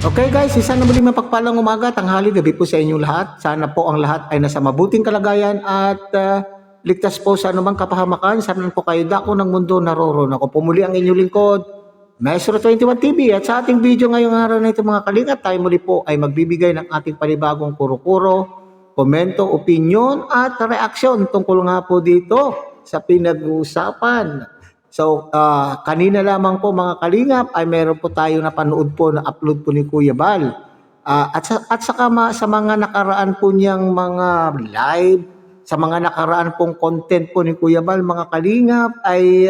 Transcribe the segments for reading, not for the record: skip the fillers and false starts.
Okay guys, isa na muling mapagpalang umaga, tanghali, gabi po sa inyong lahat. Sana po ang lahat ay nasa mabuting kalagayan at ligtas po sa anumang kapahamakan. Sana po kayo dako ng mundo naroon. Ako pumuli ang inyong lingkod, Maestro 21 TV. At sa ating video ngayong araw na ito mga kalingap, tayo muli po ay magbibigay ng ating panibagong kuro-kuro, komento, opinion at reaksyon tungkol nga po dito sa pinag-uusapan. So, kanina lamang po mga kalingap ay meron po tayo napanood po na upload po ni Kuya Bal. At saka sa mga nakaraan po niyang mga live, sa mga nakaraan pong content po ni Kuya Bal, mga kalingap, ay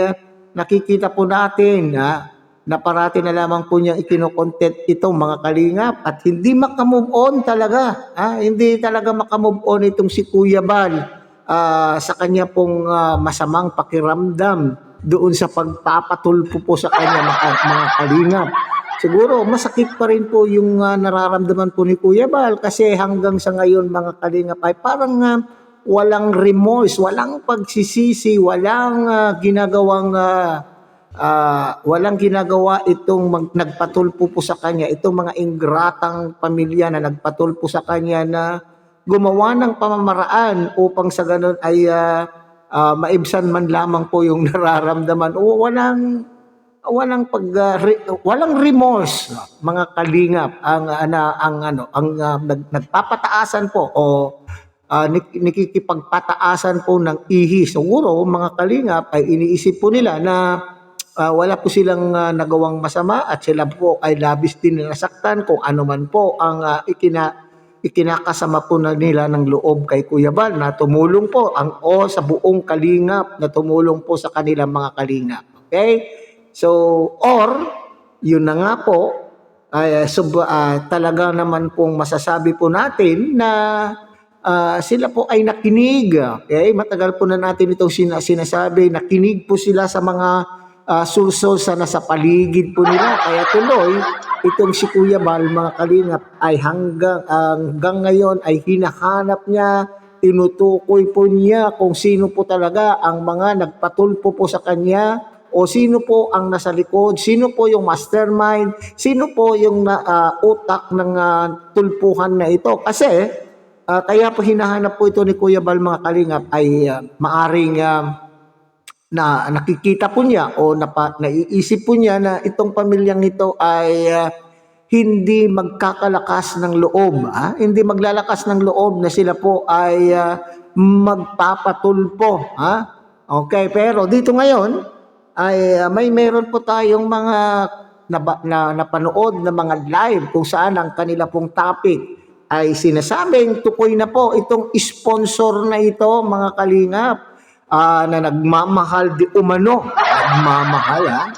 nakikita po natin na parati na lamang po niyang ikino-content ito mga kalingap at hindi makamove on talaga. Hindi talaga makamove on itong si Kuya Bal sa kanya pong masamang pakiramdam doon sa pagpapatulpo po sa kanya mga kalingap. Siguro masakit pa rin po yung nararamdaman po ni Kuya Bal kasi hanggang sa ngayon mga kalingap ay parang walang remorse, walang pagsisisi, walang ginagawa itong nagpatulpo po sa kanya, itong mga ingratang pamilya na nagpatulpo sa kanya na gumawa ng pamamaraan upang sa ganun ay maibsan man lamang po yung nararamdaman o walang remorse mga kalingap ang nagpapataasan po o nakikipagpataasan po ng ihi. Siguro mga kalingap ay iniisip po nila na wala po silang nagawang masama at sila po ay labis din nasaktan kung ano man po ang ikinakasama po na nila ng loob kay Kuya Bal na tumulong po sa buong kalingap na tumulong po sa kanilang mga kalingap. Okay? So, yun na nga po, talaga naman pong masasabi po natin na sila po ay nakinig. Okay? Matagal po na natin itong sinasabi, nakinig po sila sa mga sulsol sa nasa paligid po nila. Kaya tuloy, itong si Kuya Bal, mga kalingap, ay hanggang ngayon ay hinahanap niya, tinutukoy po niya kung sino po talaga ang mga nagpatulpo po sa kanya o sino po ang nasa likod, sino po yung mastermind, sino po yung utak ng tulpuhan na ito. Kasi kaya po hinahanap po ito ni Kuya Bal, mga kalingap, ay maaring na nakikita po niya o naiisip po niya na itong pamilyang ito ay hindi magkakalakas ng loob. Hindi maglalakas ng loob na sila po ay magpapatulpo. Okay, pero dito ngayon ay meron po tayong mga napanood na mga live kung saan ang kanila pong topic ay sinasabing tukoy na po itong sponsor na ito mga kalingap. Na nagmamahal di umano, nagmamahal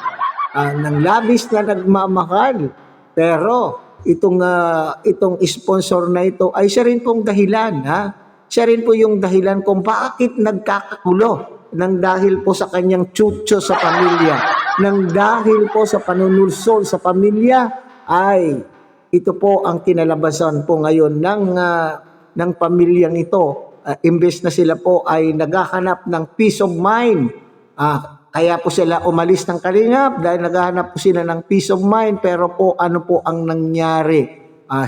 ng labis na nagmamahal. Pero itong sponsor na ito ay siya rin pong dahilan, siya rin po yung dahilan kung bakit nagkakagulo nang dahil po sa kanyang tsutso sa pamilya, nang dahil po sa panunulsol sa pamilya ay ito po ang kinalabasan po ngayon ng pamilyang ito. Imbes na sila po ay naghahanap ng peace of mind. Kaya po sila umalis ng kalingap dahil naghahanap po sila ng peace of mind. Pero po ano po ang nangyari?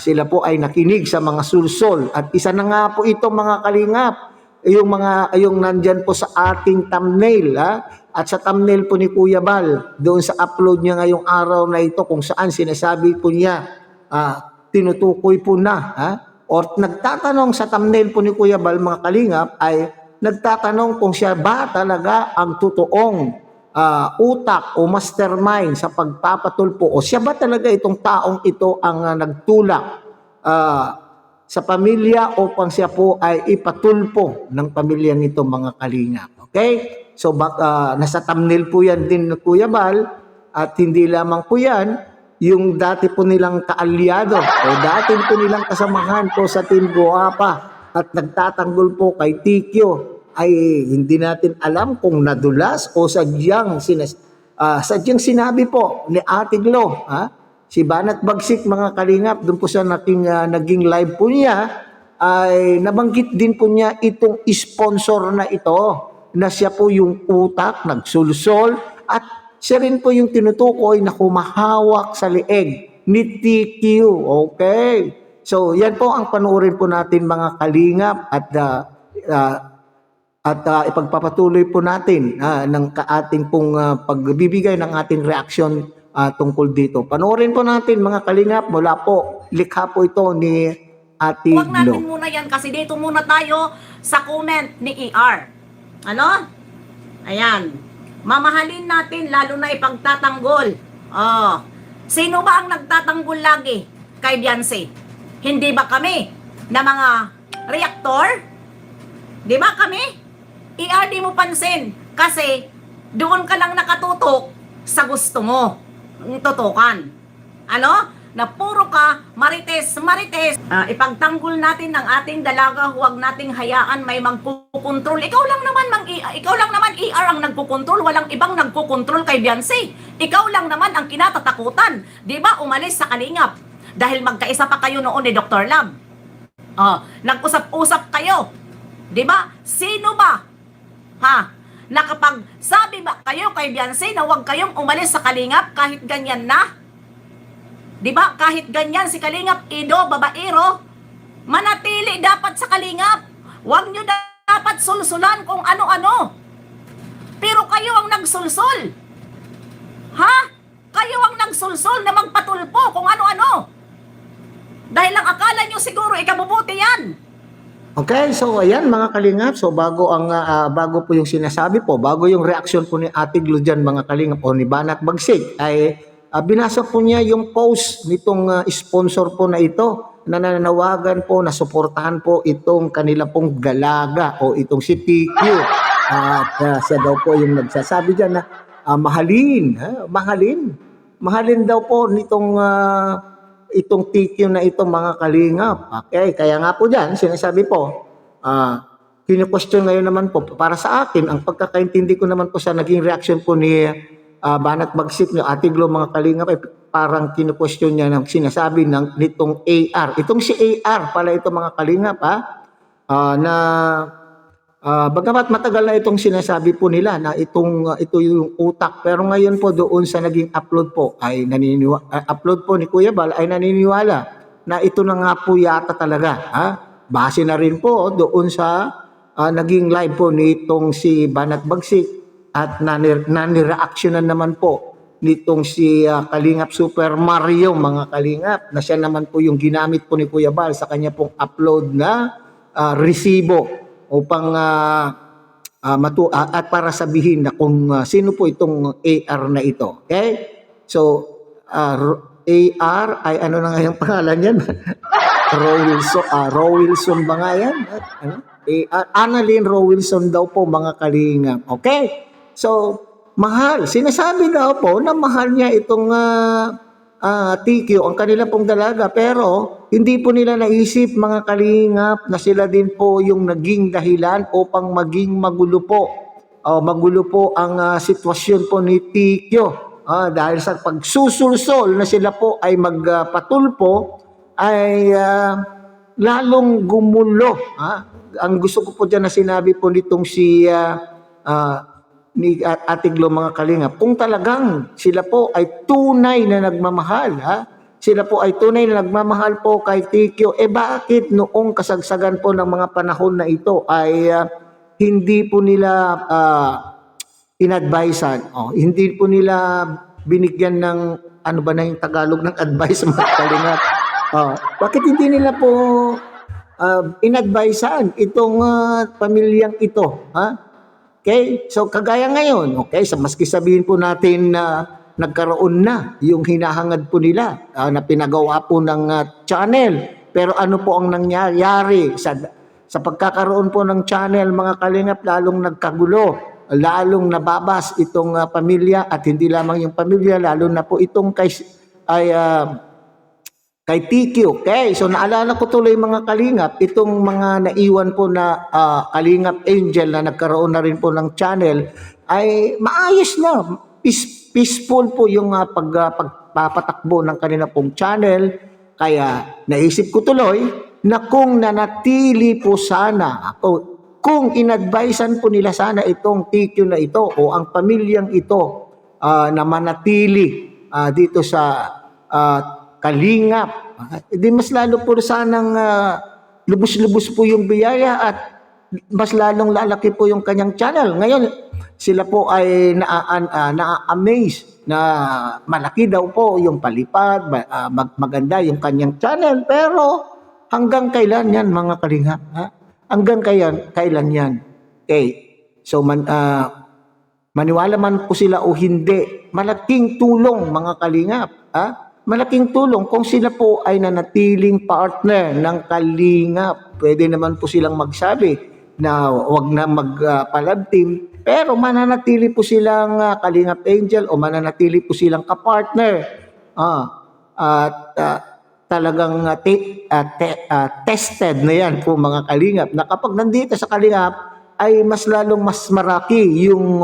Sila po ay nakinig sa mga sulsol. At isa na nga po ito mga kalingap, yung nandyan po sa ating thumbnail. At sa thumbnail po ni Kuya Bal, doon sa upload niya ngayong araw na ito kung saan sinasabi po niya, tinutukoy po na, o nagtatanong sa thumbnail po ni Kuya Bal, mga kalingap, ay nagtatanong kung siya ba talaga ang totoong utak o mastermind sa pagpapatulpo o siya ba talaga itong taong ito ang nagtulak sa pamilya upang siya po ay ipatulpo ng pamilya nito mga kalingap. Okay? So nasa thumbnail po yan din ni Kuya Bal at hindi lamang po yan, yung dati po nilang kaalyado o dati po nilang kasamahan po sa Team Guapa at nagtatanggol po kay Tikyo ay hindi natin alam kung nadulas o sadyang sinabi po ni Ate Glo, si Banat Bagsik mga kalingap, doon po sa naging live po niya ay nabanggit din po niya itong sponsor na ito na siya po yung utak, nagsulsol at siya rin po yung tinutukoy na humahawak sa leeg ni TQ. Okay. So, yan po ang panoorin po natin mga kalingap ipagpapatuloy po natin ng ating pong pagbibigay ng ating reaksyon tungkol dito. Panoorin po natin mga kalingap mula po, likha po ito ni Ate Huwag natin Glo. muna yan kasi dito muna tayo sa comment ni ER. Ano? Ayan. Mamahalin natin lalo na ipagtatanggol. Oh. Sino ba ang nagtatanggol lagi kay Beyonce? Hindi ba kami na mga reaktor? Di ba kami? ER, di mo pansin. Kasi doon ka lang nakatutok sa gusto mo. Tutukan. Ano? Na puro ka marites. Ipagtanggol natin ng ating dalaga, huwag nating hayaan may magkukontrol. Ikaw lang naman ER ang nagkukontrol, walang ibang nagkukontrol kay Beyonce. Ikaw lang naman ang kinatatakutan. 'Di ba? Umalis sa Kalingap dahil magkaisa pa kayo noon ni Dr. Lab. Nag-usap-usap kayo. 'Di ba? Sino ba? Na kapag sabi ba kayo kay Beyonce na huwag kayong umalis sa Kalingap kahit ganyan na? Diba? Kahit ganyan si Kalingap, Ido, babaero, manatili dapat sa Kalingap. Huwag nyo dapat sulsulan kung ano-ano. Pero kayo ang nagsulsul. Kayo ang nagsulsul na magpatulpo kung ano-ano. Dahil lang akala nyo siguro ikabubuti yan. Okay, so ayan mga kalingap, so bago po yung sinasabi po, bago yung reaction po ni Ate Glo dyan mga kalingap o ni Banat Bagsik ay binasa po niya yung post nitong sponsor po na ito na nananawagan po na suportahan po itong kanila pong dalaga o itong si TQ. At siya daw po yung nagsasabi dyan na mahalin daw po nitong itong TQ na ito mga kalingap. Okay, kaya nga po dyan, sinasabi po, kinu-question ngayon naman po, para sa akin, ang pagkakaintindi ko naman po sa naging reaction po ni Banat Bagsik, ni Ate Glo mga kalingap, ay parang kinu-question niya ng sinasabi nitong AR. Itong si AR pala ito mga kalingap, bagamat matagal na itong sinasabi po nila na ito yung utak, pero ngayon po doon sa naging upload po ay upload po ni Kuya Bal ay naniniwala na ito na nga po yata talaga. Base na rin po doon sa naging live po nitong si Banat Bagsik at nanireaksyonan naman po nitong si Kalingap Super Mario mga kalingap na siya naman po yung ginamit po ni Kuya Bal sa kanya pong upload na resibo upang at para sabihin na kung sino po itong AR na ito. Okay? So, AR ay ano na nga yung pangalan yan? Rowilson ba nga yan? Annalyn Rowilson daw po mga kalingap. Okay? So, mahal. Sinasabi daw po na mahal niya itong TQ, ang kanila pong dalaga. Pero, hindi po nila naisip mga kalingap na sila din po yung naging dahilan upang maging magulo po. Magulo po ang sitwasyon po ni TQ. Dahil sa pagsusulsol na sila po ay magpatulpo, ay lalong gumulo. Ang gusto ko po dyan na sinabi po nitong si ni Ate Glo mga kalingap, kung talagang sila po ay tunay na nagmamahal, sila po ay tunay na nagmamahal po kay TQ, bakit noong kasagsagan po ng mga panahon na ito ay hindi po nila inadvisean, hindi po nila binigyan ng, ano ba na yung Tagalog ng advice mga kalingap? Bakit hindi nila po inadvisean itong pamilyang ito, Okay? So, kagaya ngayon, okay, so maski sabihin po natin na nagkaroon na yung hinahangad po nila na pinagawa po ng channel. Pero ano po ang nangyayari sa pagkakaroon po ng channel, mga kalingap, lalong nagkagulo, lalong nababas itong pamilya at hindi lamang yung pamilya, lalo na po itong kay TQ. Okay, so naalala ko tuloy mga kalingap, itong mga naiwan po na Kalingap Angel na nagkaroon na rin po ng channel ay maayos na, peaceful po yung pagpapatakbo ng kanila pong channel. Kaya naisip ko tuloy na kung nanatili po sana, kung inadvisean po nila sana itong TQ na ito o ang pamilyang ito na manatili dito sa kalingap. Di mas lalo po sanang lubos-lubos po yung biyaya at mas lalong lalaki po yung kanyang channel. Ngayon, sila po ay na-amaze na malaki daw po yung palipad, maganda yung kanyang channel. Pero hanggang kailan yan mga kalingap? Ha? Hanggang kailan yan? Okay. So, maniwala man po sila o hindi, malaking tulong mga kalingap. Ha? Malaking tulong kung sila po ay nanatiling partner ng kalingap. Pwede naman po silang magsabi na wag na mag-collab team, pero mananatili po silang Kalingap Angel o mananatili po silang kapartner. At talagang tested na yan po mga kalingap, na kapag nandito sa kalingap ay mas lalong mas maraki yung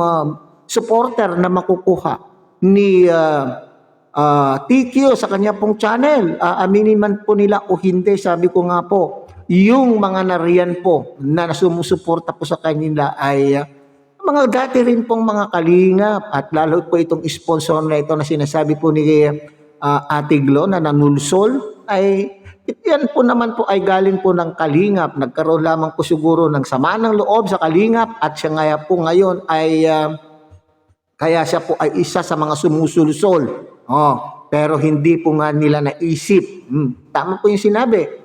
supporter na makukuha ni TQ sa kanya pong channel. Aminin man po nila o hindi, sabi ko nga po, yung mga nariyan po na sumusuporta po sa kanila ay mga dati rin pong mga kalingap, at lalo po itong sponsor na ito na sinasabi po ni Ate Glo na nanulsol, ay yan po naman po ay galing po ng kalingap. Nagkaroon lamang po siguro ng sama ng loob sa kalingap, at siya nga po ngayon ay kaya siya po ay isa sa mga sumusulsol. Pero hindi po nga nila naisip. Tama po yung sinabi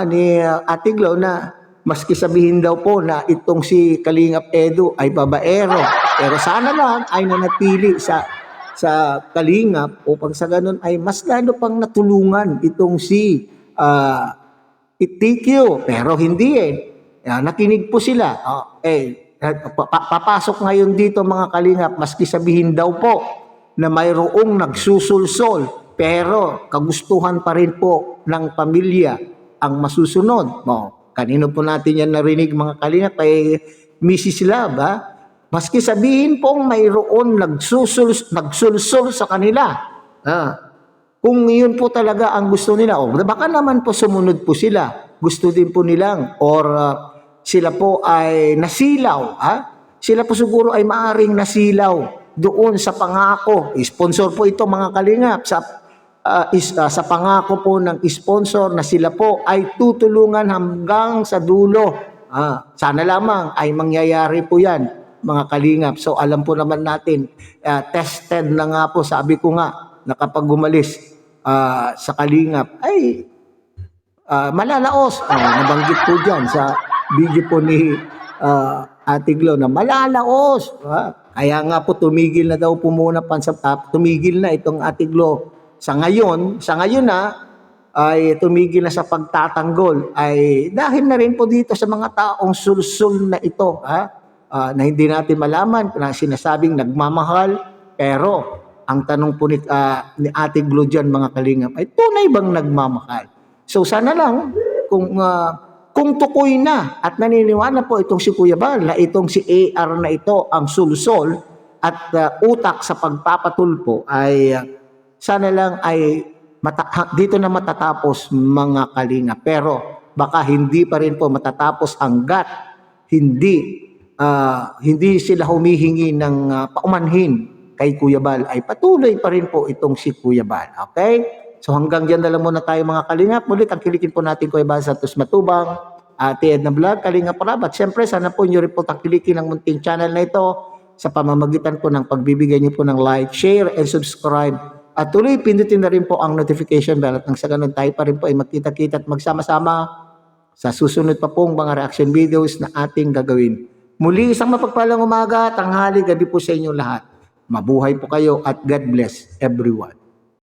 ni Ate Glo na maski sabihin daw po na itong si Kalingap Edu ay babaero, pero sana lang ay nanatili sa Kalingap upang sa ganun ay mas lalo pang natulungan itong si TQ. Pero hindi nakinig po sila. Papasok ngayon dito mga kalingap, maski sabihin daw po na mayroong nagsusulsol, pero kagustuhan pa rin po ng pamilya ang masusunod. Kanino po natin yan narinig mga kalingap? Ay Mrs. Love, maski sabihin pong mayroon nagsulsol sa kanila. Kung yun po talaga ang gusto nila, baka naman po sumunod po sila. Gusto din po nilang, or sila po ay nasilaw. Sila po siguro ay maaring nasilaw doon sa pangako. Sponsor po ito mga kalingap sa pangako po ng sponsor na sila po ay tutulungan hanggang sa dulo. Sana lamang ay mangyayari po yan mga kalingap. So alam po naman natin, tested na nga po, sabi ko nga, na kapag gumalis sa kalingap ay malalaos. Nabanggit po dyan sa video po ni Ate Glo na malalaos. Kaya nga po tumigil na daw po muna tumigil na itong Ate Glo. Sa ngayon ay tumigil na sa pagtatanggol, ay dahil na rin po dito sa mga taong sulsul na ito, na hindi natin malaman na sinasabing nagmamahal, pero ang tanong po ni Ate Glo dyan mga kalingap ay tunay bang nagmamahal? So sana lang kung tukoy na at naniniwala po itong si Kuya Bal na itong si AR na ito ang sulsol at utak sa pagpapatulpo, ay sana lang ay dito na matatapos mga kalinga. Pero baka hindi pa rin po matatapos hanggat hindi sila humihingi ng paumanhin kay Kuya Bal, ay patuloy pa rin po itong si Kuya Bal. Okay? So hanggang dyan na lang muna tayo mga kalingap. Muli tangkilikin po natin Kuya Bal Santos Matubang, Ate Edna Vlog, Kalingap Rab. At syempre sana po nyo rin po tangkilikin ang munting channel na ito sa pamamagitan po ng pagbibigay nyo po ng like, share, and subscribe. At tuloy pindutin na rin po ang notification bell, at nang sa ganun tayo pa rin po ay magkita-kita at magsama-sama sa susunod pa pong mga reaction videos na ating gagawin. Muli isang mapagpalang umaga, tanghali, gabi po sa inyo lahat. Mabuhay po kayo at God bless everyone.